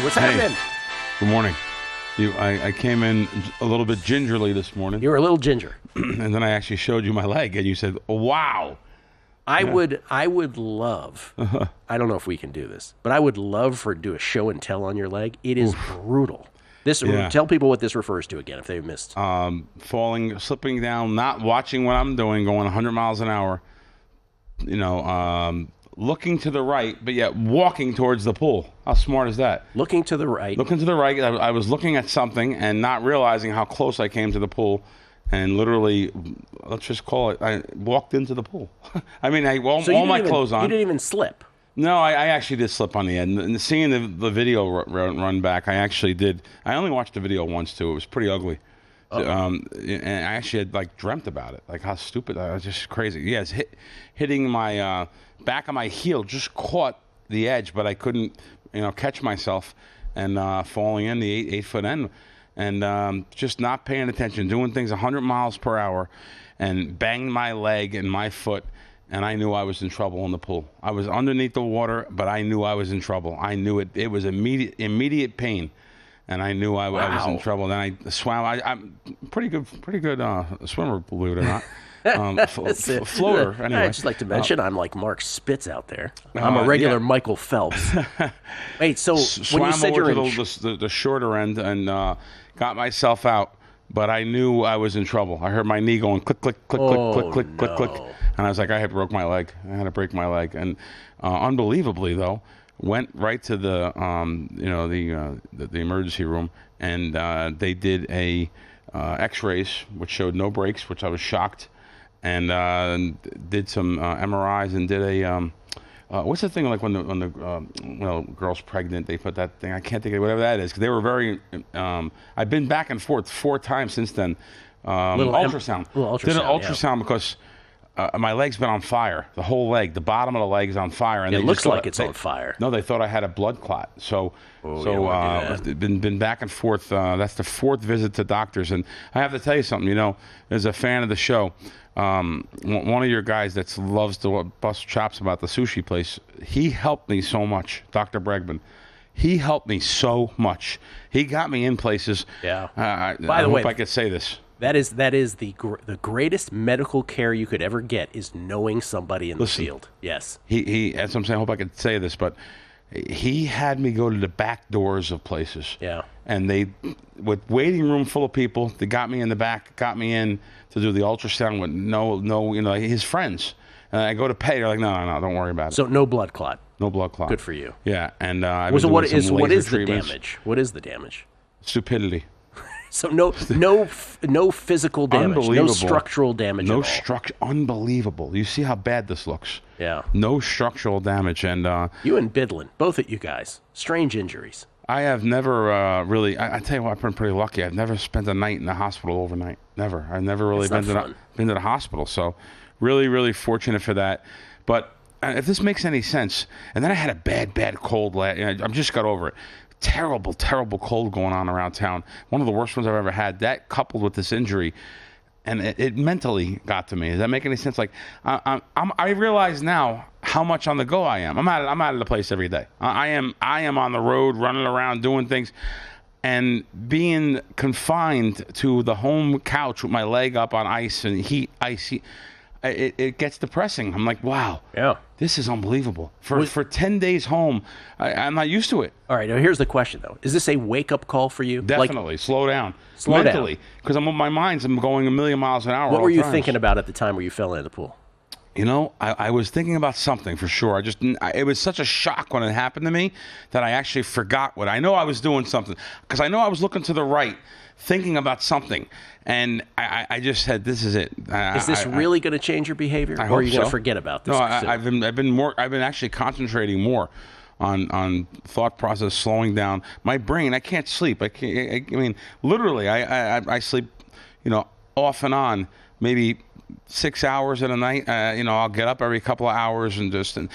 what's happening? Good morning. I came in a little bit gingerly this morning. You were a little ginger. And then I actually showed you my leg, and you said, wow. I would love, I don't know if we can do this, but I would love to do a show and tell on your leg. It is brutal. Tell people what this refers to again if they've missed. Falling, slipping down, not watching what I'm doing, going 100 miles an hour, looking to the right, but yet walking towards the pool. How smart is that? Looking to the right. Looking to the right. I was looking at something and not realizing how close I came to the pool. And literally, let's just call it, I walked into the pool. I mean, all my clothes on. You didn't even slip. No, I actually did slip on the end. And seeing the video run back, I actually did. I only watched the video once, too. It was pretty ugly. And I actually had, dreamt about it. Like, how stupid. I was just crazy. Yes, hitting my back of my heel just caught the edge, but I couldn't, catch myself and falling in the 8-foot end. And just not paying attention, doing things 100 miles per hour, and banged my leg and my foot, and I knew I was in trouble in the pool. I was underneath the water, but I knew I was in trouble. I knew it. It was immediate pain, and I knew I was in trouble. Then I swam. I'm pretty good swimmer, believe it or not. Floater, anyway. I'd just like to mention, I'm like Mark Spitz out there. I'm a regular Michael Phelps. Wait, so when you said you're in the shorter end and got myself out, but I knew I was in trouble. I heard my knee going click, click, click, click, click, click, click, click, and I was like, I had to break my leg. I had to break my leg, and unbelievably though, went right to the the emergency room, and they did a X-rays which showed no breaks, which I was shocked. And did some MRIs and did a what's the thing like when the girl's pregnant, they put that thing, I can't think of whatever that is, because they were very I've been back and forth 4 times since then. Ultrasound. Did an ultrasound because my leg's been on fire. The whole leg, the bottom of the leg is on fire, and it looks like it's on fire. No, they thought I had a blood clot. Been back and forth. That's the 4th visit to doctors, and I have to tell you something. As a fan of the show, one of your guys that loves to bust chops about the sushi place, he helped me so much, Dr. Bregman. He helped me so much. He got me in places. Yeah. By the way, I could say this. That is the greatest medical care you could ever get is knowing somebody in the field. Yes. He that's what I'm saying. I hope I could say this, but he had me go to the back doors of places. Yeah. And with waiting room full of people, they got me in the back, got me in to do the ultrasound with no, his friends. And I go to pay, they're like, no, don't worry about it. So no blood clot. No blood clout. Good for you. Yeah, and what is the damage? What is the damage? Stupidity. So no physical damage, no structural damage. No at all. structure. Unbelievable. You see how bad this looks. Yeah. No structural damage, and you and Bydlon, both of you guys, strange injuries. I have never really. I tell you what, I've been pretty lucky. I've never spent a night in the hospital overnight. Never. I've never really been to the hospital. So, really, really fortunate for that. But if this makes any sense, and then I had a bad cold. I've just got over it. Terrible cold going on around town. One of the worst ones I've ever had. That coupled with this injury, and it mentally got to me. Does that make any sense? Like I realize now how much on the go I am. I'm out of the place every day. I am on the road, running around, doing things, and being confined to the home couch with my leg up on ice and ice heat. It gets depressing. I'm like, wow, yeah, this is unbelievable. For 10 days home, I'm not used to it. All right, now here's the question, though. Is this a wake-up call for you? Definitely. Slow down. Mentally. Because I'm going 1,000,000 miles an hour. What were you thinking about at the time where you fell into the pool? I was thinking about something for sure. It was such a shock when it happened to me that I actually forgot what I know I was doing something. Because I know I was looking to the right, thinking about something. And I just said, this is it. Is this really going to change your behavior? Or are you going to forget about this? No, I've been actually concentrating more on thought process, slowing down. My brain, I can't sleep. I mean, literally, I sleep, off and on, maybe 6 hours in a night. I'll get up every couple of hours and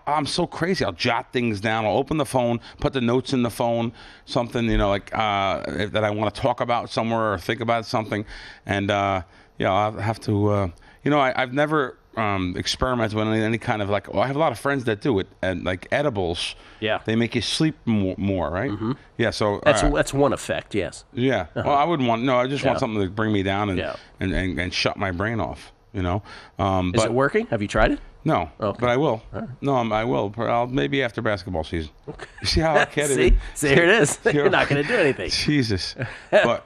I'm so crazy. I'll jot things down. I'll open the phone, put the notes in the phone, something, that I want to talk about somewhere or think about something. And, I'll have to, I've never experiment with any kind of like. Well, I have a lot of friends that do it, and like edibles. Yeah. They make you sleep more, right? Mm-hmm. Yeah. So that's one effect. Yes. Yeah. Well, I wouldn't want. No, I just want something to bring me down and shut my brain off. You know. Is it working? Have you tried it? No, okay. But I will. Right. No, I will. I'll maybe after basketball season. Okay. You see how I get it? See, here it is. You're not going to do anything. Jesus. But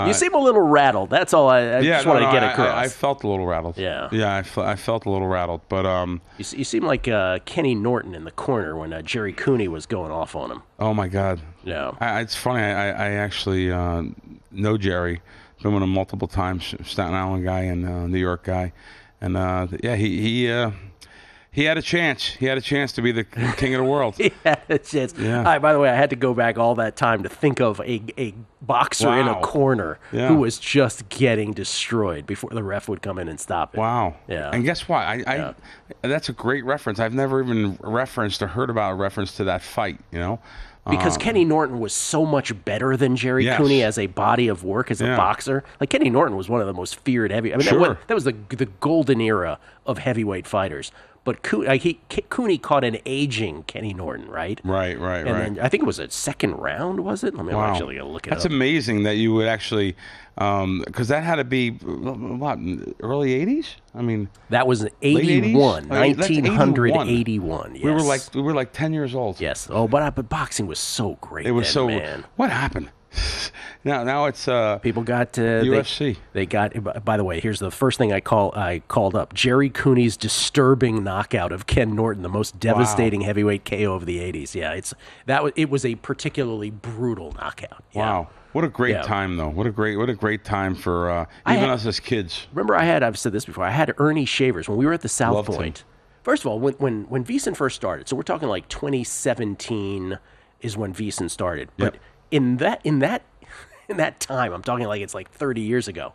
you seem a little rattled. That's all. I just wanted to get across. I felt a little rattled. Yeah. Yeah, I felt a little rattled. But you seem like Kenny Norton in the corner when Jerry Cooney was going off on him. Oh my God. Yeah. It's funny. I actually know Jerry. Been with him multiple times. Staten Island guy and New York guy, and he had a chance. He had a chance to be the king of the world. He had a chance. Yeah. All right, by the way, I had to go back all that time to think of a boxer in a corner who was just getting destroyed before the ref would come in and stop it. Wow. Yeah. And guess what? That's a great reference. I've never even referenced or heard about a reference to that fight, you know? Because Kenny Norton was so much better than Jerry Cooney as a body of work, as a boxer. Like, Kenny Norton was one of the most feared heavy. I mean, that was the golden era of heavyweight fighters. But Cooney caught an aging Kenny Norton, right? Right. And then I think it was a second round, was it? I'm actually going to look it up. That's amazing that you would actually, because that had to be, what, early 80s? I mean, that was 81, 1981. Yes. We were like 10 years old. Yes. Oh, but boxing was so great. It was then, so. Man. What happened? Now it's people got UFC. They got. By the way, here's the first thing I called up: Jerry Cooney's disturbing knockout of Ken Norton, the most devastating heavyweight KO of the '80s. Yeah, it was a particularly brutal knockout. Yeah. Wow. What a great time, though. What a great time for even us as kids. Remember, I've said this before. I had Ernie Shavers when we were at the South Point. First of all, when VSiN first started, so we're talking like 2017 is when VSiN started. But in that time, I'm talking like it's like 30 years ago,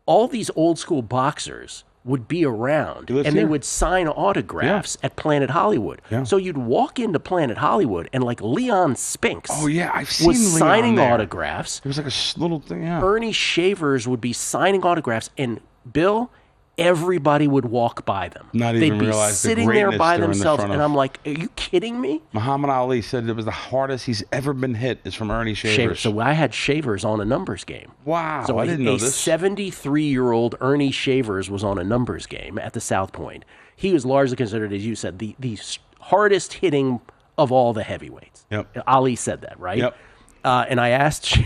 all these old school boxers would be around and they would sign autographs at Planet Hollywood. Yeah. So you'd walk into Planet Hollywood and like Leon Spinks I've seen was Leon signing there. autographs. It was like a little thing, Ernie Shavers would be signing autographs, and Bill, everybody would walk by them. Not even realize sitting the there by they're themselves, in the front and of. I'm like, are you kidding me? Muhammad Ali said it was the hardest he's ever been hit is from Ernie Shavers. So I had Shavers on a numbers game. Wow, so I didn't know this. 73-year-old Ernie Shavers was on a numbers game at the South Point. He was largely considered, as you said, the hardest hitting of all the heavyweights. Yep. Ali said that, right? Yep. And I asked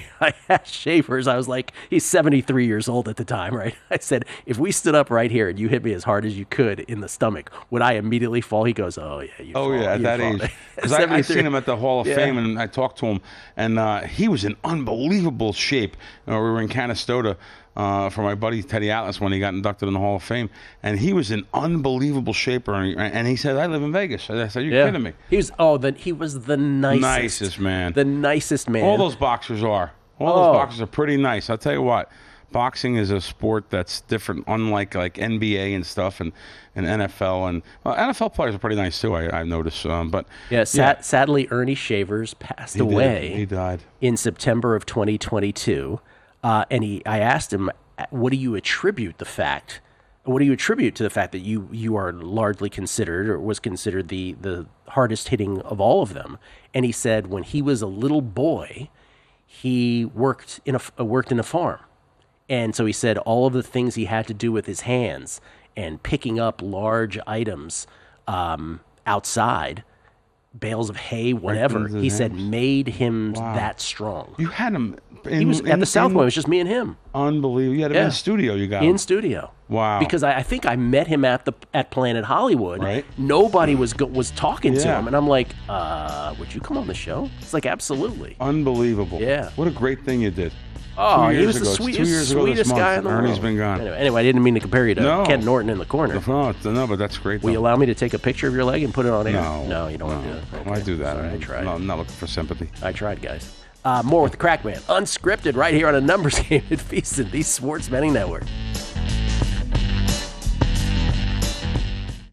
Shavers, I was like, he's 73 years old at the time, right? I said, if we stood up right here and you hit me as hard as you could in the stomach, would I immediately fall? He goes, oh, yeah, you fall. At that age. Because I seen him at the Hall of Fame, and I talked to him, and he was in unbelievable shape. We were in Canastota for my buddy Teddy Atlas when he got inducted in the Hall of Fame, and he was in unbelievable shape. And he said, I live in Vegas. I said, you're kidding me. He was the nicest man. The nicest man. All those boxers are. Those boxers are pretty nice. I'll tell you what. Boxing is a sport that's different, unlike like NBA and stuff, and NFL. And NFL players are pretty nice too. I've noticed. Sadly, Ernie Shavers passed away. He died in September of 2022. And I asked him, what do you attribute to the fact that you are largely considered, or was considered, the hardest hitting of all of them? And he said when he was a little boy, he worked in a farm. And so he said all of the things he had to do with his hands and picking up large items outside, bales of hay, whatever, he said made him that strong. You had him at the South Point. It was just me and him. Unbelievable. You had him in studio. You got him in studio. Wow. Because I think I met him at Planet Hollywood. Right. Nobody was talking to him, and I'm like, would you come on the show? It's like, absolutely. Unbelievable. Yeah. What a great thing you did. Oh, he was the sweetest guy in the world. Ernie's been gone. Anyway, I didn't mean to compare you to Ken Norton in the corner. No, but that's great. Will you allow me to take a picture of your leg and put it on air? No, you don't want to do that. Okay. I do that. Sorry, I tried. No, I'm not looking for sympathy. I tried, guys. More with the Crackman, unscripted, right here on a numbers game at VSiN, the Sports Betting Network.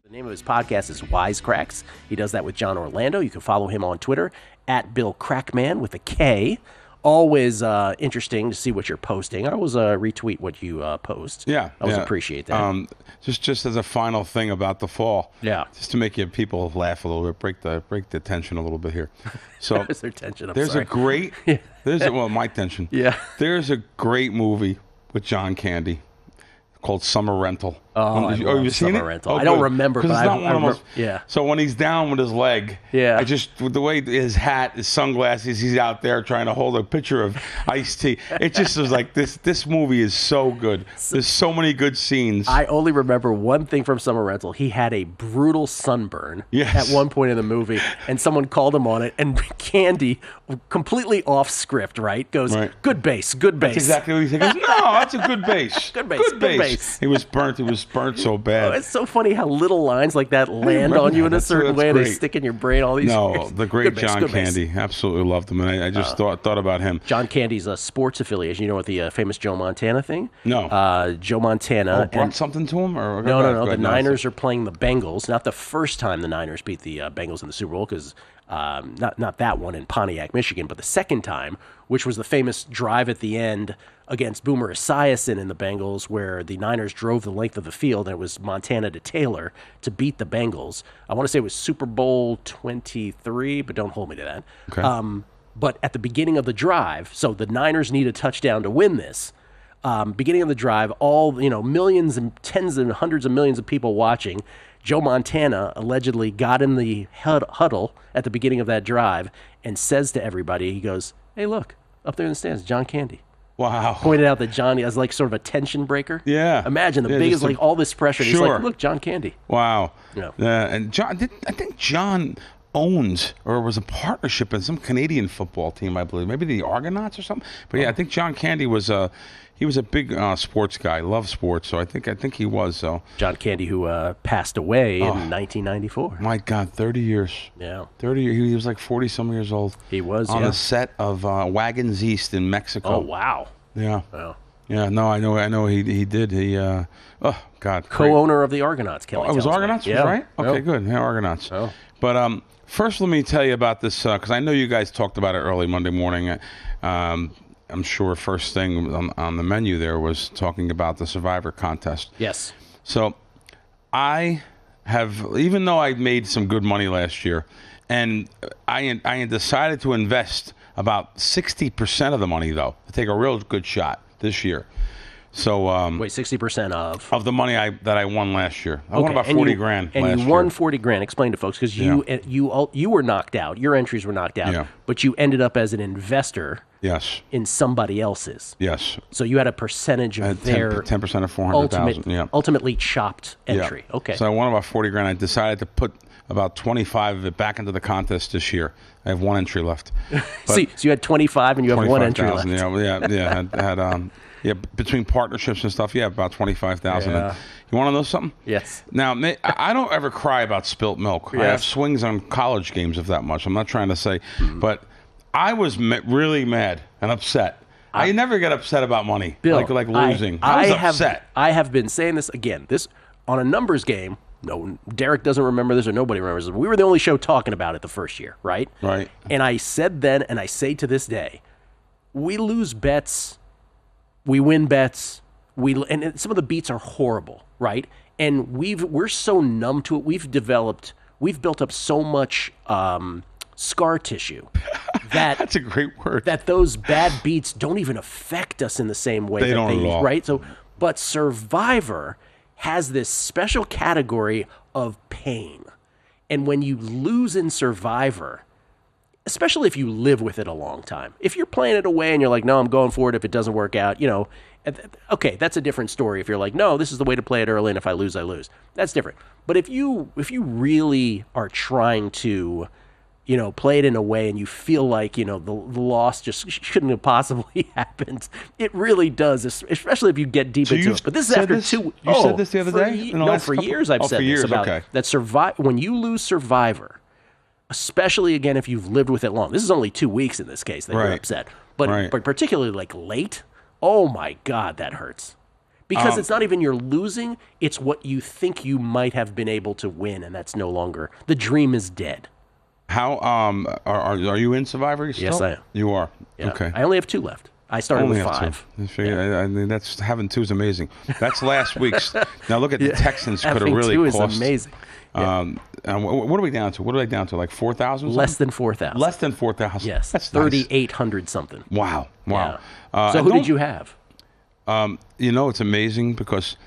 The name of his podcast is Wisecracks. He does that with John Orlando. You can follow him on Twitter at Bill Krackomberger with a K. always interesting to see what you're posting. I always retweet what you post. Yeah, I always appreciate that. Just as a final thing about the fall. Yeah. Just to make people laugh a little bit, break the tension a little bit here. So Is there tension? I'm there's sorry. a great my tension. Yeah. There's a great movie with John Candy called Summer Rental. Oh, I love you seen Summer it? Rental. Oh, I don't good. remember, 'Cause but it's I not one of remember. those- Yeah. So when he's down with his leg, Yeah. with the way his hat, his sunglasses, he's out there trying to hold a picture of iced tea. It just was like this movie is so good. There's so many good scenes. I only remember one thing from Summer Rental. He had a brutal sunburn Yes. at one point in the movie, and someone called him on it, and Candy, completely off script, right, goes, Right. good base, good base. That's exactly what he said. He goes, no, that's a good base. Good base, good base. He was burnt so bad. Oh, it's so funny how little lines like that land on you in a certain way. They great. stick in your brain all these No, years. the great Good base, John good base. Candy. Absolutely loved him. And I just thought about him. John Candy's a sports affiliation. You know what the famous Joe Montana thing? No. Joe Montana. Brought something to him? Or No. The Niners are playing the Bengals. Not the first time the Niners beat the Bengals in the Super Bowl, because not that one in Pontiac, Michigan, but the second time, which was the famous drive at the end against Boomer Esiason in the Bengals, where the Niners drove the length of the field, and it was Montana to Taylor to beat the Bengals. I want to say it was Super Bowl 23, but don't hold me to that. Okay. But at the beginning of the drive, so the Niners need a touchdown to win this. Beginning of the drive, all millions and tens and hundreds of millions of people watching. Joe Montana allegedly got in the huddle at the beginning of that drive and says to everybody, he goes, "Hey, look, up there in the stands, John Candy." Wow. Pointed out that Johnny as like sort of a tension breaker. Yeah. Imagine the Yeah, biggest, just like all this pressure. And he's Sure. like, "Look, John Candy." Wow. Yeah. And John, I think John owns or was a partnership in some Canadian football team, I believe. Maybe the Argonauts or something. But yeah, I think John Candy was he was a big sports guy, loved sports. So I think he was. So John Candy, who passed away in 1994. my God, 30 years. Yeah. 30 years. He was like 40-some years old. He was, on yeah. the set of Wagons East in Mexico. Oh, wow. Yeah. Wow. Yeah. No, I know. He did. He. Oh God. Co-owner of the Argonauts, Kelley. Oh, it was tells me. Argonauts, Yeah. right? Okay, Yeah. good. Yeah, Argonauts. Oh. But first, let me tell you about this because I know you guys talked about it early Monday morning. I'm sure first thing on the menu there was talking about the Survivor contest. Yes. So I have, even though I made some good money last year, and I had decided to invest about 60% of the money, though, to take a real good shot this year. So Wait, 60% of the money that I won last year. I won about and 40 you- grand and last you won year. 40 grand. Explain to folks, because you were knocked out. Your entries were knocked out, Yeah. but you ended up as an investor Yes. in somebody else's. Yes. So you had a percentage of their 10% of 400,000. Yeah. ultimately chopped entry. Yeah. Okay. So I won about 40 grand. I decided to put about 25 of it back into the contest this year. I have one entry left. so you had 25 and you have one entry left. 25,000, yeah. Between partnerships and stuff, yeah, about 25,000. Yeah. You want to know something? Yes. Now, I don't ever cry about spilt milk. I have Yes. swings on college games if that much. I'm not trying to say, but I was really mad and upset. I never get upset about money, Bill, like losing. I was upset. I have been saying this again. This on a numbers game. No, Derek doesn't remember this, or nobody remembers this. We were the only show talking about it the first year, right? Right. And I said then, and I say to this day, we lose bets, we win bets, and some of the beats are horrible, right? And we're so numb to it. We've built up so much scar tissue that That's a great word. that those bad beats don't even affect us in the same way They that don't at all. right? So, but Survivor has this special category of pain. And when you lose in Survivor, especially if you live with it a long time, if you're playing it away and you're like, no, I'm going for it if it doesn't work out, okay, that's a different story. If you're like, no, this is the way to play it early, and if I lose, I lose. That's different. But if you really are trying to play it in a way and you feel like, the loss just shouldn't have possibly happened. It really does, especially if you get deep into it. But this is after two. You said this the other day? For years I've said this about that. When you lose Survivor, especially again if you've lived with it long. This is only 2 weeks in this case that you're upset, but particularly like late. Oh my God, that hurts. Because it's not even you're losing; it's what you think you might have been able to win, and that's no longer. The dream is dead. How are you in Survivor still? Yes, I am. You are. Yeah. Okay. I only have 2 left. I started Only with have 5. I mean, that's having 2 is amazing. That's last week's. Now look at the Texans could have Having really 2 cost. is amazing. What are we down to? What are they down to? Like 4,000? Less than 4,000. Less than 4,000. Yes. That's 3,800 something. Wow. Yeah. So who did you have? It's amazing because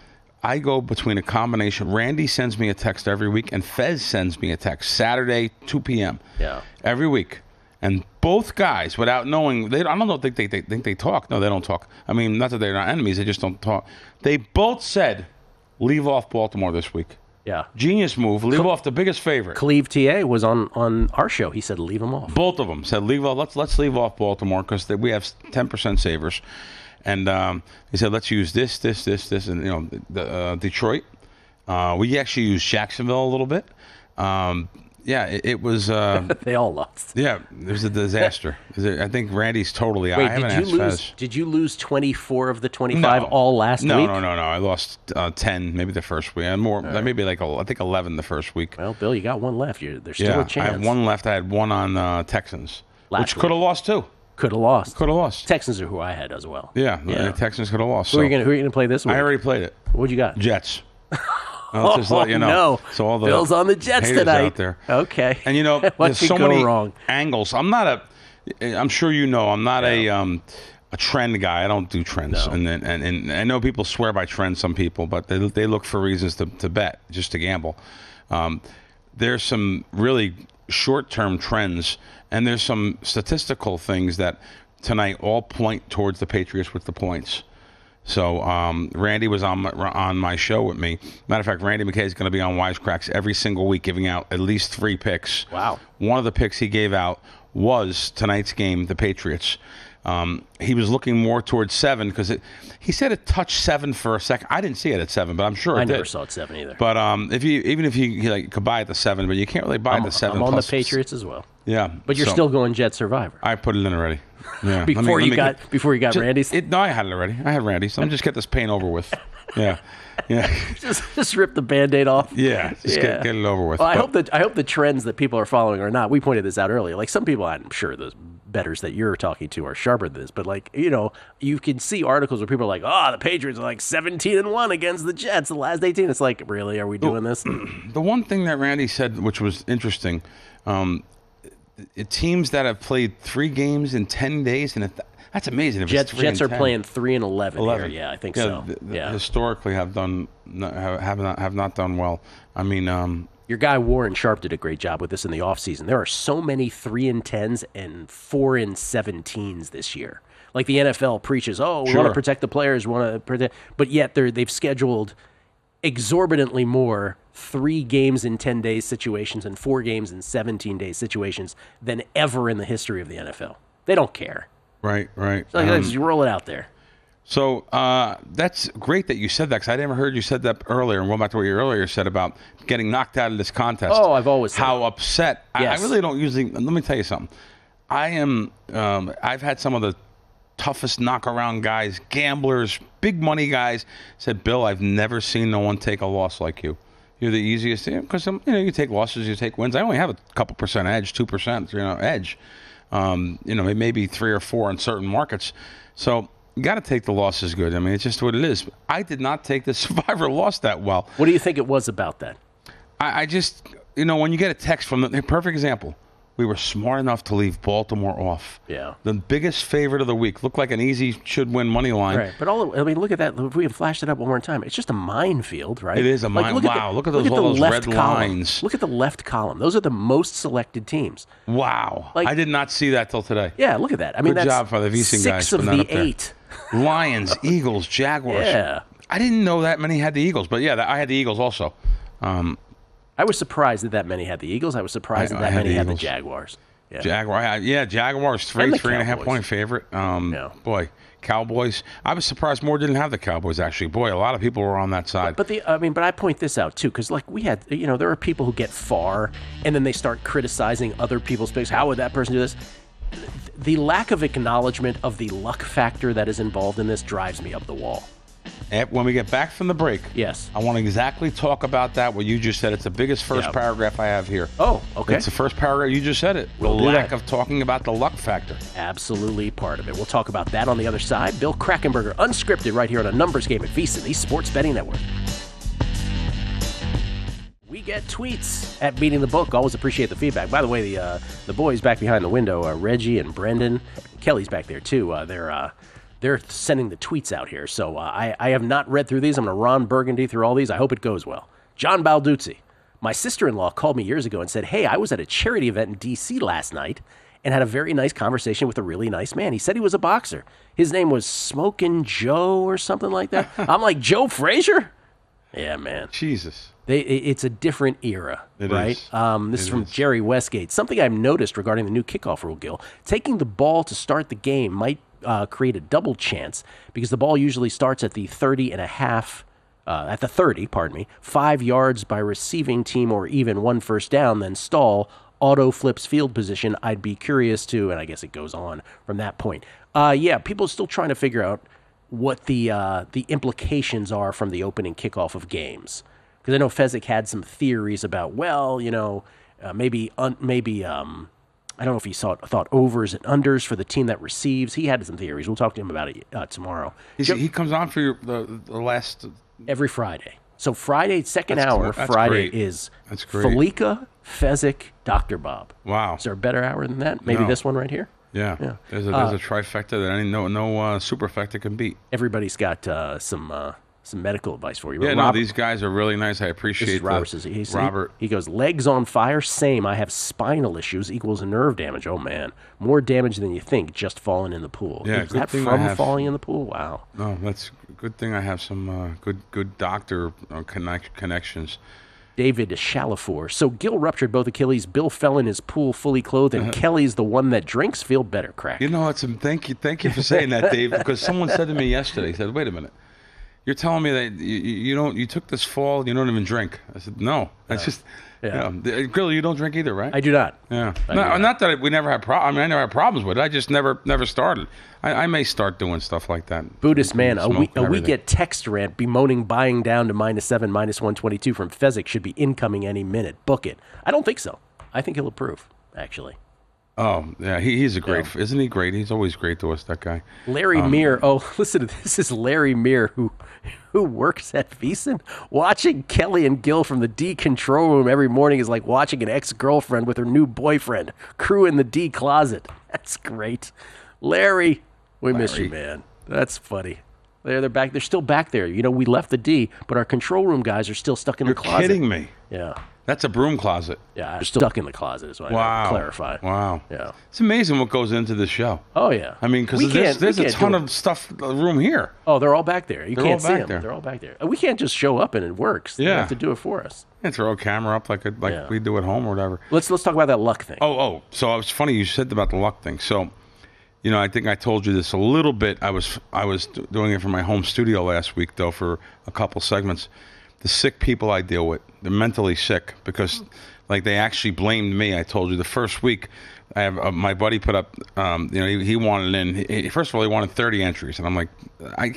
I go between a combination. Randy sends me a text every week, and Fez sends me a text Saturday, 2 p.m. Yeah. Every week. And both guys, without knowing, I don't think they talk. No, they don't talk. I mean, not that they're not enemies. They just don't talk. They both said, leave off Baltimore this week. Yeah. Genius move. Leave off the biggest favorite. Cleve TA was on our show. He said, leave them off. Both of them said, leave off. Let's leave off Baltimore because we have 10% savers. And he said, let's use this, and Detroit. We actually used Jacksonville a little bit. It was. They all lost. Yeah, it was a disaster. I think Randy's totally. Wait, I haven't asked Fez. Did you lose 24 of the 25 all last week? No. I lost 10, maybe the first week. And more, maybe I think 11 the first week. Well, Bill, you got 1 left. There's still a chance. I have 1 left. I had 1 on Texans, which could have lost too. Could have lost. Texans are who I had as well. Yeah. The Texans could have lost. Who are you gonna play this week? I already played it. What'd you got? Jets. I'll just let you know. No. So all the Bill's on the Jets tonight. Out there. Okay. And there's so many angles. I'm sure you know, I'm not a trend guy. I don't do trends. No. And I know people swear by trends, some people, but they look for reasons to bet, just to gamble. There's some really short-term trends, and there's some statistical things that tonight all point towards the Patriots with the points. So Randy was on my show with me. Matter of fact, Randy McKay is going to be on Wisecracks every single week, giving out at least 3 picks. Wow. One of the picks he gave out was tonight's game, the Patriots. He was looking more towards 7 because he said it touched 7 for a second. I didn't see it at 7, but I'm sure it did. I never saw it 7 either. But if you could buy it at 7, but you can't really buy it at 7. I'm on the Patriots as well. Yeah. But you're still going Jet Survivor. I put it in already. Yeah. before you got Randy's? No, I had it already. I had Randy's. Let me just get this pain over with. Yeah. just rip the Band-Aid off. Yeah. Get it over with. Well, I hope the trends that people are following are not. We pointed this out earlier. Like some people, I'm sure the bettors that you're talking to are sharper than this, but you can see articles where people are like, the Patriots are like 17-1 against the Jets the last 18. It's like, really, are we doing this? The one thing that Randy said, which was interesting, teams that have played 3 games in 10 days, and that's amazing. If Jets are playing 3-11 here. Yeah, I think so. Historically, have not done well. I mean, your guy Warren Sharp did a great job with this in the offseason. There are so many 3-10s and 4-17s this year. Like the NFL preaches, we want to protect the players, but yet they've scheduled exorbitantly more 3 games in 10 days situations and 4 games in 17 days situations than ever in the history of the NFL. They don't care. Right. So just roll it out there. So that's great that you said that, because I never heard you said that earlier. And going back to what you earlier said about getting knocked out of this contest. Oh, I've always said how upset. Yes. I really don't usually. Let me tell you something. I am. I've had some of the toughest knockaround guys, gamblers, big money guys, said, Bill, I've never seen no one take a loss like you. You're the easiest thing, because you take losses, you take wins. I only have a couple percent edge, 2% edge. Maybe 3 or 4 in certain markets. So you got to take the losses good. I mean, it's just what it is. I did not take the Survivor loss that well. What do you think it was about that? I just, when you get a text from the perfect example, we were smart enough to leave Baltimore off. Yeah. The biggest favorite of the week. Looked like an easy should-win money line. Right. But look at that. If we can flash it up one more time, it's just a minefield, right? It is a minefield. Wow. Look at all those red lines. Look at the left column. Those are the most selected teams. Wow. I did not see that till today. Yeah, look at that. I mean, Good job for the VSiN guys. 6 of the 8. Lions, Eagles, Jaguars. Yeah. I didn't know that many had the Eagles, but I had the Eagles also. I was surprised that many had the Eagles. I was surprised that many had the Jaguars. Yeah. Jaguars, 3.5 point favorite. Boy, Cowboys. I was surprised more didn't have the Cowboys, actually. Boy, a lot of people were on that side. But I point this out, too, because we had, there are people who get far, and then they start criticizing other people's picks. How would that person do this? The lack of acknowledgement of the luck factor that is involved in this drives me up the wall. When we get back from the break, Yes. I want to exactly talk about that, what you just said. It's the biggest first paragraph I have here. Oh, okay. It's the first paragraph. You just said it. We'll the do lack that. of talking about the luck factor. Absolutely part of it. We'll talk about that on the other side. Bill Krackomberger, Unscripted, right here on A Numbers Game at VSiN, the Sports Betting Network. We get tweets at Beating the Book. Always appreciate the feedback. By the way, the boys back behind the window, Reggie and Brendan, Kelley's back there too. They're sending the tweets out here. So I have not read through these. I'm going to Ron Burgundy through all these. I hope it goes well. John Balduzzi. My sister-in-law called me years ago and said, hey, I was at a charity event in D.C. last night and had a very nice conversation with a really nice man. He said he was a boxer. His name was Smokin' Joe or something like that. I'm like, Joe Frazier? Yeah, man. Jesus. It's a different era, right? Is. This is from Jerry Westgate. Something I've noticed regarding the new kickoff rule, Gill, taking the ball to start the game might create a double chance because the ball usually starts at the 30 and a half, at the 30, 5 yards by receiving team or even 1 first down, then stall, auto flips field position. I'd be curious to, and I guess it goes on from that point. Yeah, people are still trying to figure out what the implications are from the opening kickoff of games. Because I know Fezzik had some theories about, well, maybe I don't know if he thought overs and unders for the team that receives. He had some theories. We'll talk to him about it tomorrow. He comes on for the last... Every Friday. So Friday, second hour, Friday is Felica, Fezzik, Dr. Bob. Wow. Is there a better hour than that? Maybe this one right here? Yeah. There's a trifecta that no superfecta can beat. Everybody's got some medical advice for you. Yeah, Robert, these guys are really nice. I appreciate Robert. He goes, legs on fire, same. I have spinal issues equals nerve damage. Oh, man. More damage than you think just falling in the pool. Yeah, Is that from falling in the pool? Wow. No, that's a good thing I have some good doctor connections. David Shalafor. So Gill ruptured both Achilles. Bill fell in his pool fully clothed, and Kelley's the one that drinks. Feel better, Crack. Thank you for saying that, Dave, because someone said to me yesterday, he said, wait a minute. You're telling me that you took this fall and you don't even drink. I said, no. That's just, Gill, you don't drink either, right? I do not. Yeah. Not that we never had problems. I mean, I never had problems with it. I just never started. I may start doing stuff like that. Buddhist man, a week at text rant bemoaning buying down to -7, -122 from Fezzik should be incoming any minute. Book it. I don't think so. I think he'll approve, actually. Oh, yeah, he's a great, isn't he great? He's always great to us, that guy. Larry Meir, listen to this. This is Larry Meir, who works at VSiN. Watching Kelley and Gill from the D control room every morning is like watching an ex-girlfriend with her new boyfriend. Crew in the D closet. That's great. Larry, we miss you, man. That's funny. They're back. They're still back there. We left the D, but our control room guys are still stuck in the closet. You're kidding me. Yeah. That's a broom closet. Yeah, they're still stuck in the closet is what I gotta clarify. Wow. Yeah. It's amazing what goes into the show. Oh, yeah. I mean, because there's a ton of stuff, room here. Oh, they're all back there. You can't see them. There. They're all back there. We can't just show up and it works. They have to do it for us. And throw a camera up like we do at home or whatever. Let's talk about that luck thing. Oh. So it was funny you said about the luck thing. So, I think I told you this a little bit. I was doing it for my home studio last week, though, for a couple segments. The sick people I deal with, they're mentally sick because... Like, they actually blamed me. I told you the first week, I have my buddy put up, he wanted in. First of all, he wanted 30 entries. And I'm like,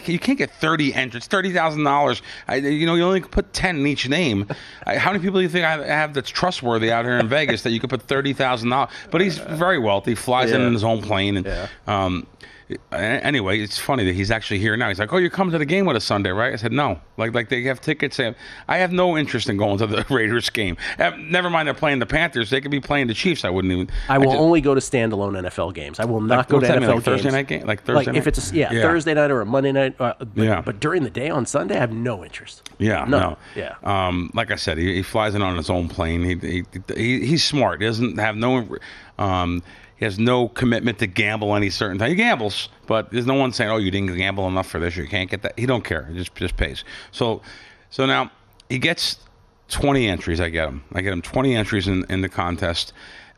you can't get 30 entries, $30,000. You only put 10 in each name. How many people do you think I have that's trustworthy out here in Vegas that you could put $30,000? But he's very wealthy, flies in his own plane. And anyway, it's funny that he's actually here now. He's like, oh, you're coming to the game with us Sunday, right? I said, no. Like they have tickets. I have no interest in going to the Raiders game. Never mind they're playing the Panthers. They could be playing the Chiefs. I wouldn't even. I will only go to standalone NFL games. I will not go to NFL games. Thursday night game? Like Thursday night? If it's Thursday night or a Monday night. But during the day on Sunday, I have no interest. Yeah, no. Yeah. Like I said, he flies in on his own plane. He's smart. He doesn't have he has no commitment to gamble any certain time. He gambles, but there's no one saying, oh, you didn't gamble enough for this, or you can't get that. He don't care. He just pays. So now he gets 20 entries. I get him 20 entries in the contest.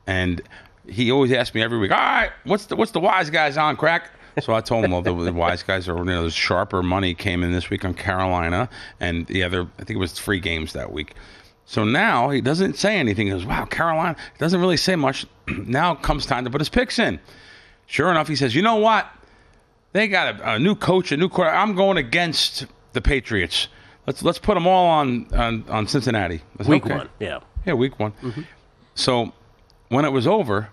And he always asks me every week, all right, what's the wise guys on, Crack? So I told him, well, the wise guys are, the sharper money came in this week on Carolina. And the other, I think it was 3 games that week. So now he doesn't say anything. He goes, wow, Carolina doesn't really say much. Now it comes time to put his picks in. Sure enough, he says, you know what? They got a new coach, a new quarterback. I'm going against the Patriots. Let's put them all on Cincinnati. Week 1, yeah. Yeah, week 1. Mm-hmm. So when it was over,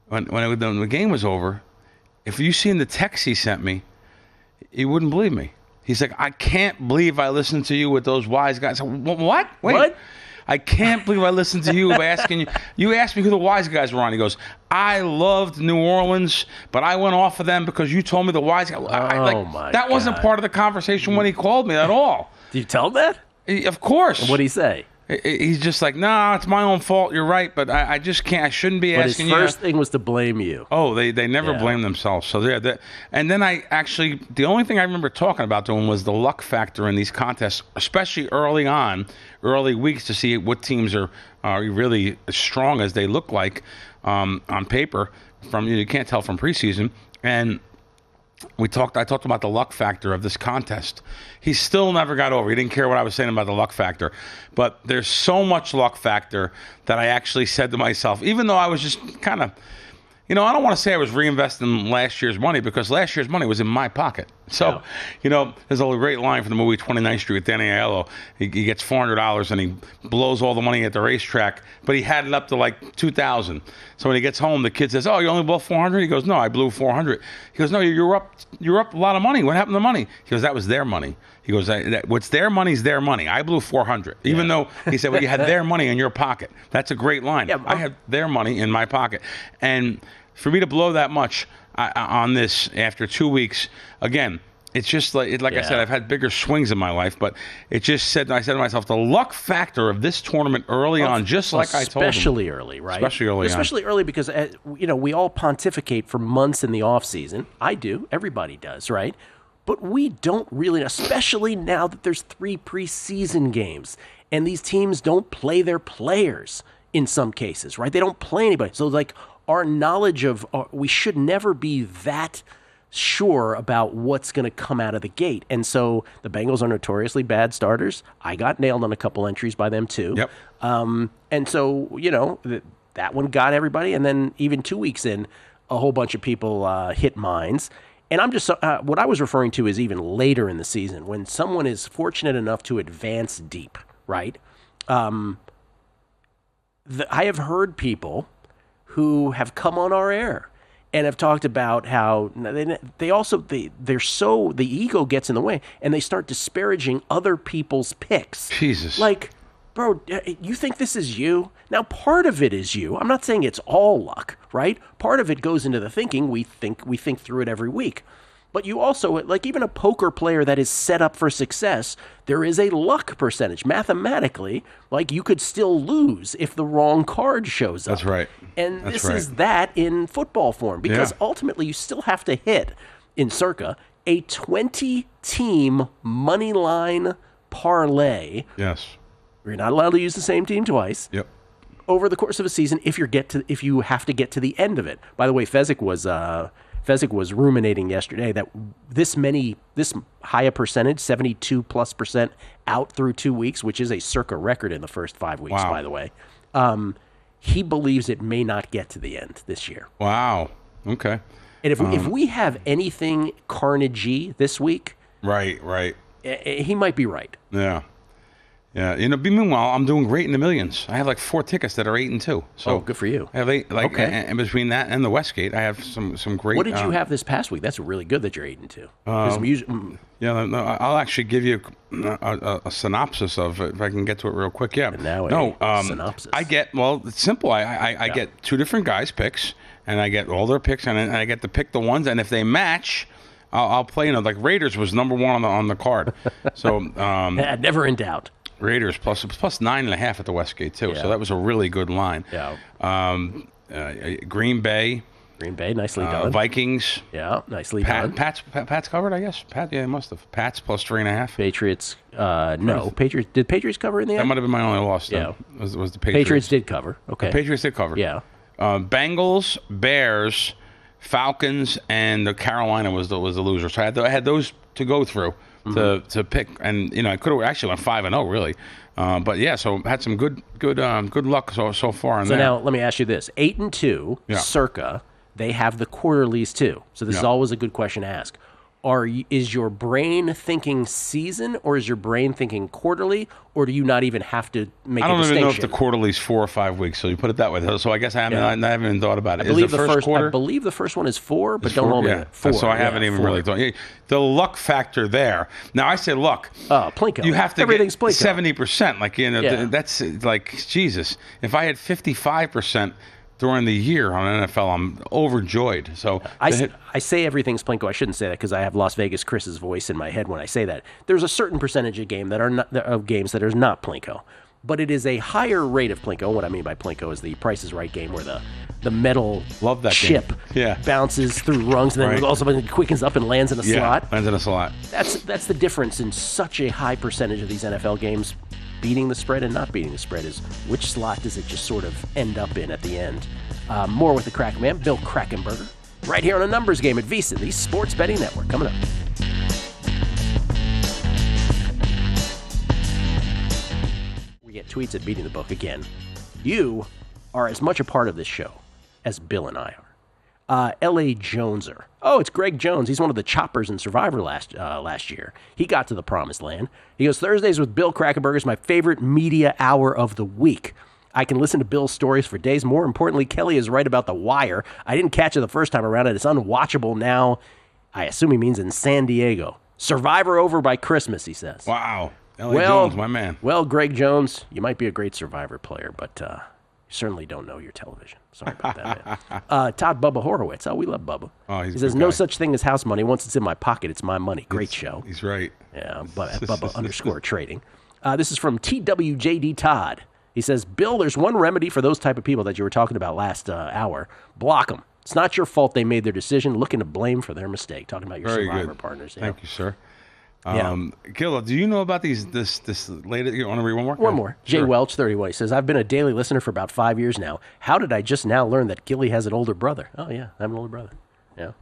when the game was over, if you seen the text he sent me, you wouldn't believe me. He's like, I can't believe I listened to you with those wise guys. What? Wait. What? I can't believe I listened to you asking you. You asked me who the wise guys were on. He goes, I loved New Orleans, but I went off of them because you told me the wise guys. That wasn't part of the conversation when he called me at all. Did you tell him that? Of course. And what did he say? He's just like, nah, it's my own fault. You're right, but I just can't. I shouldn't be asking you. His first thing was to blame you. Oh, they never blame themselves. So and then the only thing I remember talking about to him was the luck factor in these contests, especially early weeks, to see what teams are really as strong as they look like on paper. You can't tell from preseason. And I talked about the luck factor of this contest. He still never got over. He didn't care what I was saying about the luck factor. But there's so much luck factor that I actually said to myself, even though I was just kind of, I don't want to say I was reinvesting last year's money because last year's money was in my pocket. So, there's a great line from the movie 29th Street with Danny Aiello. He gets $400 and he blows all the money at the racetrack, but he had it up to like $2,000. So when he gets home, the kid says, "Oh, you only blew $400?" He goes, "No, I blew $400." He goes, "No, you're up a lot of money. What happened to the money?" He goes, "That was their money." He goes, "What's their money is their money. I blew $400." Even though he said, "Well, you had their money in your pocket." That's a great line. Yeah, I had their money in my pocket, and for me to blow that much on this after 2 weeks, again, it's just I said, I've had bigger swings in my life, but I said to myself, the luck factor of this tournament early on, just like I told him. Especially early, right? Especially early because, we all pontificate for months in the off season. I do. Everybody does, right? But we don't really, especially now that there's 3 preseason games, and these teams don't play their players in some cases, right? They don't play anybody. So, our knowledge of we should never be that sure about what's going to come out of the gate. And so the Bengals are notoriously bad starters. I got nailed on a couple entries by them too. Yep. And so, that one got everybody. And then even 2 weeks in, a whole bunch of people hit mines. And I'm just what I was referring to is even later in the season when someone is fortunate enough to advance deep, right? I have heard people who have come on our air and have talked about how the ego gets in the way and they start disparaging other people's picks. Jesus. Like, bro, you think this is you? Now, part of it is you. I'm not saying it's all luck, right? Part of it goes into the thinking. We think through it every week. But you also, even a poker player that is set up for success, there is a luck percentage. Mathematically, you could still lose if the wrong card shows up. That's right. And this is that in football form, because ultimately you still have to hit, in circa, a 20-team money line parlay. Yes. You're not allowed to use the same team twice. Yep. Over the course of a season, if you have to get to the end of it. By the way, Fezzik was ruminating yesterday that this high a percentage, 72+% out through 2 weeks, which is a circa record in the first 5 weeks, by the way. He believes it may not get to the end this year. Wow. Okay. And if we have anything carnage-y this week, right, he might be right. Yeah. Yeah, meanwhile, I'm doing great in the millions. I have 4 tickets that are 8-2. So good for you. I have 8, and between that and the Westgate, I have some great. What did you have this past week? That's really good that you're 8-2. I'll actually give you a synopsis of it if I can get to it real quick. Yeah. Synopsis. It's simple. I get 2 different guys' picks, and I get all their picks, and I get to pick the ones, and if they match, I'll play. Raiders was number 1 on the card. So never in doubt. Raiders plus 9.5 at the Westgate too, so that was a really good line. Yeah. Green Bay, nicely done. Vikings, nicely done. Pat's covered, I guess. Must have. Pats plus 3.5. Patriots, no. Patriots did Patriots cover in the end? That might have been my only loss. Though, was the Patriots? Patriots did cover. Okay. The Patriots did cover. Yeah. Bengals, Bears, Falcons, and the Carolina was the loser. So I had those to go through. To pick, and I could have actually went 5-0 really, but so had some good luck so far. So now let me ask you this: 8-2, circa. They have the quarterlies too. So this is always a good question to ask. is your brain thinking season, or is your brain thinking quarterly, or do you not even have to make a distinction? I don't even know if the quarterly's 4 or 5 weeks, so you put it that way. So I guess I haven't even thought about it. I believe is the first quarter? I believe the first one is 4, but don't hold me. 4. So I haven't even really thought. The luck factor there. Now I say luck. Plinko. You have to Everything's get Plinko. 70%. Like that's like Jesus. If I had 55%. During the year on NFL, I'm overjoyed. So I say everything's Plinko. I shouldn't say that because I have Las Vegas Chris's voice in my head when I say that. There's a certain percentage of games that are not Plinko, but it is a higher rate of Plinko. What I mean by Plinko is the Price is Right game where the metal chip bounces through rungs and then all of a sudden it quickens up and lands in a slot. Lands in a slot. That's the difference in such a high percentage of these NFL games. Beating the spread and not beating the spread is which slot does it just sort of end up in at the end. More with the Crack Man, Bill Krackomberger, right here on a numbers game at VSiN, the Sports Betting Network. Coming up. We get tweets at Beating the Book again. You are as much a part of this show as Bill and I are. L.A. Joneser. Oh, it's Greg Jones. He's one of the choppers in Survivor last year. He got to the promised land. He goes, Thursdays with Bill Krackomberger is my favorite media hour of the week. I can listen to Bill's stories for days. More importantly, Kelley is right about The Wire. I didn't catch it the first time around, and it's unwatchable now. I assume he means in San Diego. Survivor over by Christmas, he says. Wow. L.A. Jones, my man. Well, Greg Jones, you might be a great Survivor player, but you certainly don't know your television. Sorry about that, man. Todd Bubba Horowitz. Oh, we love Bubba. Oh, he says, no such thing as house money. Once it's in my pocket, it's my money. Great show. He's right. Yeah, Bubba _trading. This is from TWJD Todd. He says, Bill, there's one remedy for those type of people that you were talking about last hour. Block them. It's not your fault they made their decision. Looking to blame for their mistake. Talking about your Survivor partners. Yeah. Thank you, sir. Gill, do you know about this latest? You want to read one more? One more. Jay Welch, 31. He says, I've been a daily listener for about 5 years now. How did I just now learn that Gilly has an older brother? Oh, yeah, I have an older brher. Yeah.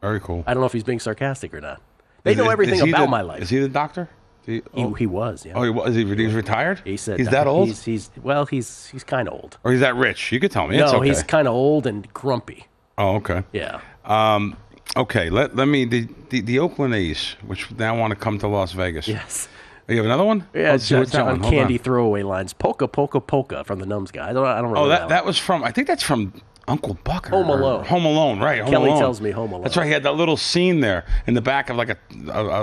Very cool. I don't know if he's being sarcastic or not. They know everything about my life. Is he the doctor? He was, yeah. Oh, he was. He's retired? He said he's that old? He's kind of old. Or he's that rich? You could tell me. No, it's okay. He's kind of old and grumpy. Oh, okay. Yeah. Okay, let me the Oakland A's, which now want to come to Las Vegas. Yes. You have another one? Yeah, it's John Candy throwaway lines. Polka, polka, polka from the Numbs guy. I don't remember. Oh, that was from. I think that's from Uncle Buck. Home Alone. Home Alone, right? Kelley tells me Home Alone. That's right. He had that little scene there in the back of like a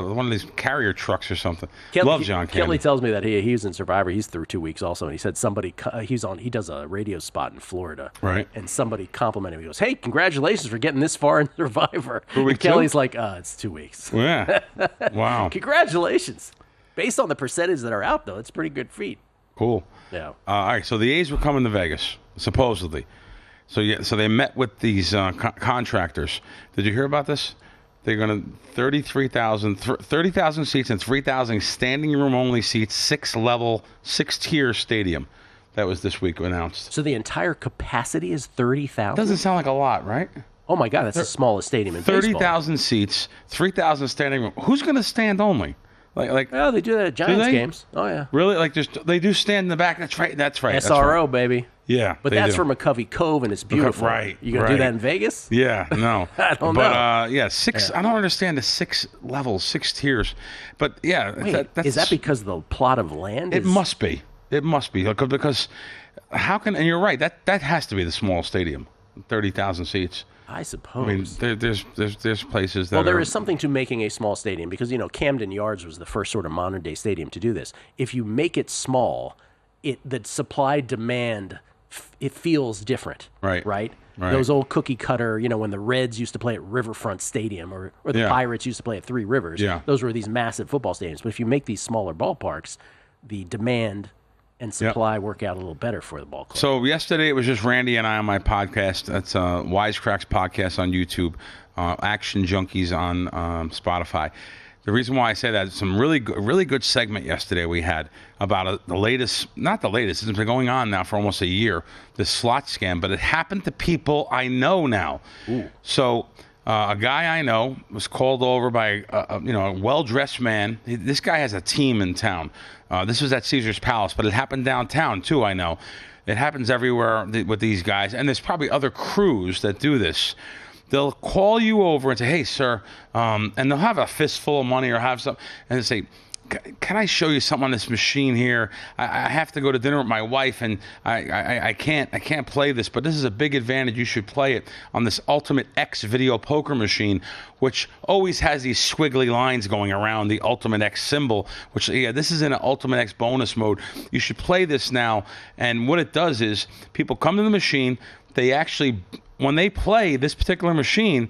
one of these carrier trucks or something. Love John Candy. Kelley tells me that he was in Survivor. He's through 2 weeks also, and he said he does a radio spot in Florida, right? And somebody complimented him. He goes, "Hey, congratulations for getting this far in Survivor." And Kelley's like, "It's 2 weeks." Yeah. Wow. Congratulations. Based on the percentage that are out, though, it's a pretty good feat. Cool. Yeah. All right. So the A's were coming to Vegas, supposedly. So they met with these contractors. Did you hear about this? They're going to 30,000 seats and 3,000 standing room only seats, 6-tier stadium. That was this week announced. So the entire capacity is 30,000? Doesn't sound like a lot, right? Oh my God, that's the smallest stadium in baseball. 30,000 seats, 3,000 standing room. Who's going to stand only? Well, they do that at Giants games. Oh yeah. Really? They do stand in the back. That's right. SRO, baby. Yeah, but that's from McCovey Cove, and it's beautiful. Right. You gonna do that in Vegas? Yeah. No. I don't know. But yeah, 6. Yeah. I don't understand the 6 levels, 6 tiers. But yeah, wait, is that because of the plot of land? It must be. It must be because how can? And you're right. That has to be the small stadium, 30,000 seats. I suppose. I mean, there's places that. Well, there is something to making a small stadium because Camden Yards was the first sort of modern day stadium to do this. If you make it small, the supply demand it feels different. Right. Those old cookie cutter, when the Reds used to play at Riverfront Stadium or the Pirates used to play at Three Rivers. Yeah. Those were these massive football stadiums. But if you make these smaller ballparks, the demand and supply work out a little better for the ball club. So yesterday it was just Randy and I on my podcast. That's Wisecracks podcast on YouTube, Action Junkies on Spotify. The reason why I say that, some really good segment yesterday we had about not the latest, it's been going on now for almost a year, the slot scam, but it happened to people I know now. Ooh. So a guy I know was called over by a well-dressed man. This guy has a team in town. This was at Caesar's Palace, but it happened downtown too, I know. It happens everywhere with these guys, and there's probably other crews that do this. they'll call you over and say, hey, sir, and they'll have a fistful of money or have some, and they say, can I show you something on this machine here? I have to go to dinner with my wife, and I can't play this, but this is a big advantage. You should play it on this Ultimate X video poker machine, which always has these squiggly lines going around the Ultimate X symbol, which, this is in an Ultimate X bonus mode. You should play this now, and what it does is people come to the machine. They actually, when they play this particular machine,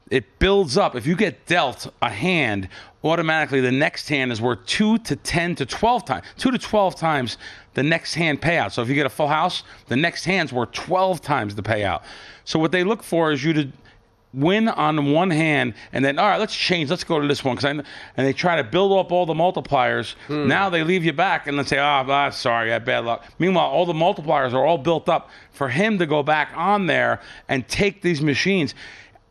it builds up. If you get dealt a hand, automatically the next hand is worth 2 to 10 to 12 times, 2 to 12 times the next hand payout. So if you get a full house, the next hand's worth 12 times the payout. So what they look for is you to win on one hand, and then, all right, let's change. Let's go to this one. And they try to build up all the multipliers. Now they leave you back and then say, sorry, I had bad luck. Meanwhile, all the multipliers are all built up for him to go back on there and take these machines.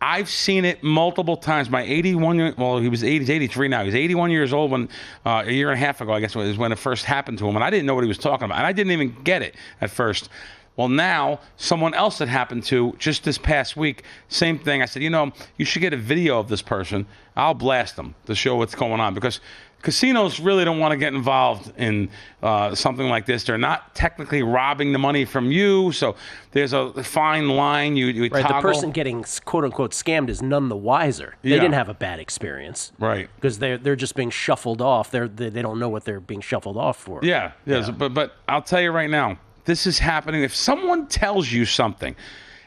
I've seen it multiple times. My 81-year, well, he's 83 now. He's 81 years old when a year and a half ago, I guess, was when it first happened to him. And I didn't know what he was talking about. And I didn't even get it at first. Well, now someone else that happened to just this past week, same thing. I said, you should get a video of this person. I'll blast them to show what's going on, because casinos really don't want to get involved in something like this. They're not technically robbing the money from you, so there's a fine line you right, toggle. The person getting quote-unquote scammed is none the wiser. They didn't have a bad experience. Right. Because they're just being shuffled off. They don't know what they're being shuffled off for. Yeah. But I'll tell you right now, this is happening. If someone tells you something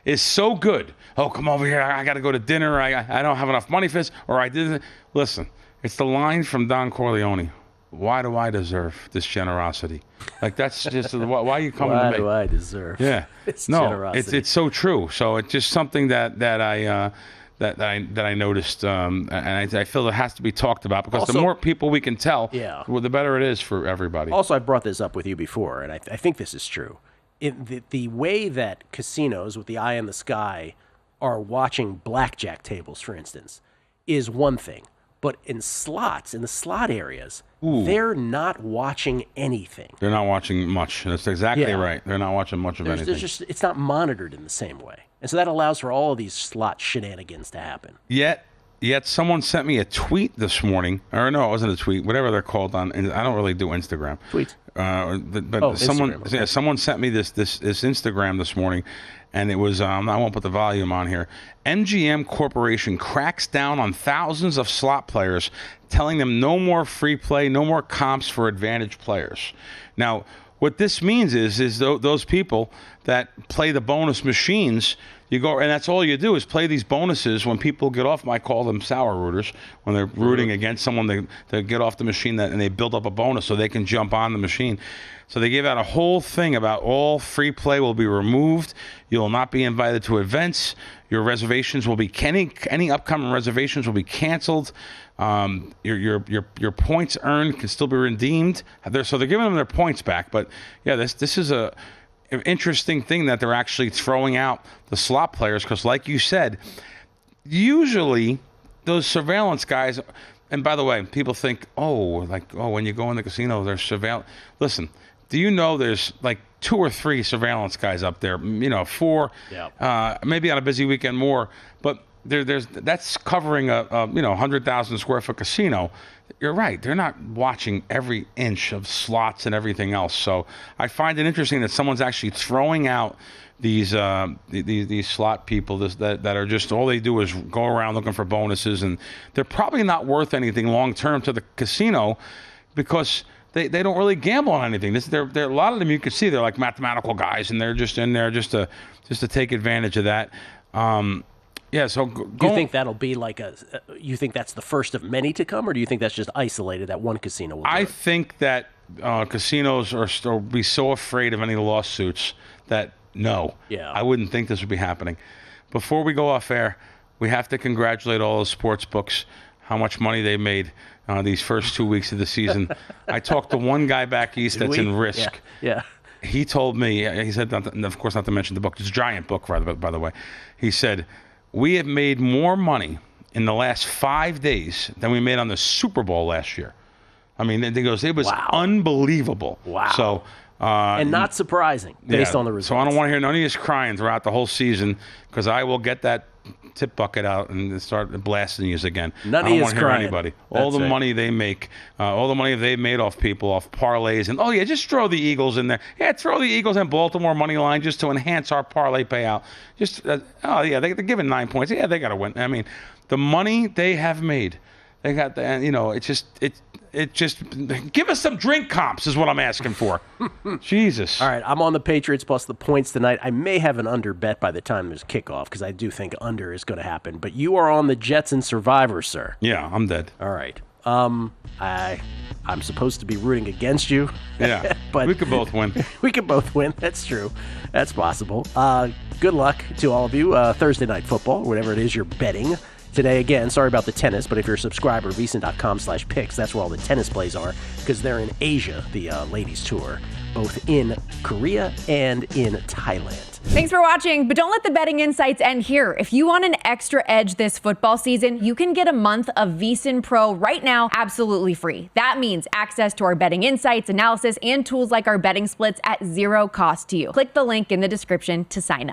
is so good, oh, come over here, I got to go to dinner, I don't have enough money for this, or I didn't. Listen, it's the line from Don Corleone. Why do I deserve this generosity? Like, that's just, why are you coming to me? Why do I deserve this generosity? It's so true. So it's just something that I noticed, and I feel it has to be talked about, because also, the more people we can tell, well, the better it is for everybody. Also, I brought this up with you before, and I think this is true. The way that casinos with the eye in the sky are watching blackjack tables, for instance, is one thing. But in slots, in the slot areas, they're not watching anything. They're not watching much. That's exactly right. They're not watching much of anything. It's not monitored in the same way. And so that allows for all of these slot shenanigans to happen. Yet someone sent me a tweet this morning. Or no, it wasn't a tweet. Whatever they're called on. And I don't really do Instagram. Tweet. But someone sent me this Instagram this morning, and it was, I won't put the volume on here. MGM Corporation cracks down on thousands of slot players, telling them no more free play, no more comps for advantage players. Now, what this means is those people that play the bonus machines, you go, and that's all you do is play these bonuses. When people get off, I call them sour rooters. When they're rooting against someone, they get off the machine and they build up a bonus so they can jump on the machine. So they gave out a whole thing about all free play will be removed. You will not be invited to events. Your reservations will be any upcoming reservations will be canceled. Your points earned can still be redeemed. So they're giving them their points back. But yeah, this is an interesting thing that they're actually throwing out the slot players, because, like you said, usually those surveillance guys. And by the way, people think, when you go in the casino, there's surveillance. Listen. Do you know there's like 2 or 3 surveillance guys up there? 4, maybe on a busy weekend more. But that's covering a 100,000 square foot casino. You're right. They're not watching every inch of slots and everything else. So I find it interesting that someone's actually throwing out these slot people that are just, all they do is go around looking for bonuses, and they're probably not worth anything long term to the casino, because they don't really gamble on anything. They're a lot of them, you can see they're like mathematical guys, and they're just in there just to take advantage of that. So do you think that'll be like you think that's the first of many to come, or do you think that's just isolated, that one casino will do I think that casinos are be so afraid of any lawsuits that I wouldn't think this would be happening. Before we go off air, we have to congratulate all the sports books, how much money they made these first 2 weeks of the season. I talked to one guy back east that's in Risk. Yeah. He told me, he said, of course not to mention the book, it's a giant book, by the way. He said, we have made more money in the last 5 days than we made on the Super Bowl last year. I mean, he goes, it was unbelievable. Wow. So And not surprising based on the results. So I don't want to hear none of you crying throughout the whole season, because I will get that tip bucket out and start blasting you again. None I don't of want to hear anybody. All the money they make, all the money they've made off people, off parlays, and just throw the Eagles in there. Yeah, throw the Eagles and Baltimore money line just to enhance our parlay payout. Just they're giving 9 points. Yeah, they got to win. I mean, the money they have made, they got the, it just give us some drink comps is what I'm asking for. Jesus. All right, I'm on the Patriots plus the points tonight. I may have an under bet by the time there's kickoff, because I do think under is going to happen. But you are on the Jets and Survivor, sir. Yeah, I'm dead. All right. I'm supposed to be rooting against you. Yeah, but we could both win. We could both win. That's true. That's possible. Good luck to all of you. Thursday night football, whatever it is you're betting. Today, again, sorry about the tennis, but if you're a subscriber, VSiN.com/picks, that's where all the tennis plays are, because they're in Asia, the ladies tour, both in Korea and in Thailand. Thanks for watching, but don't let the betting insights end here. If you want an extra edge this football season, you can get a month of VSiN Pro right now, absolutely free. That means access to our betting insights, analysis, and tools like our betting splits at zero cost to you. Click the link in the description to sign up.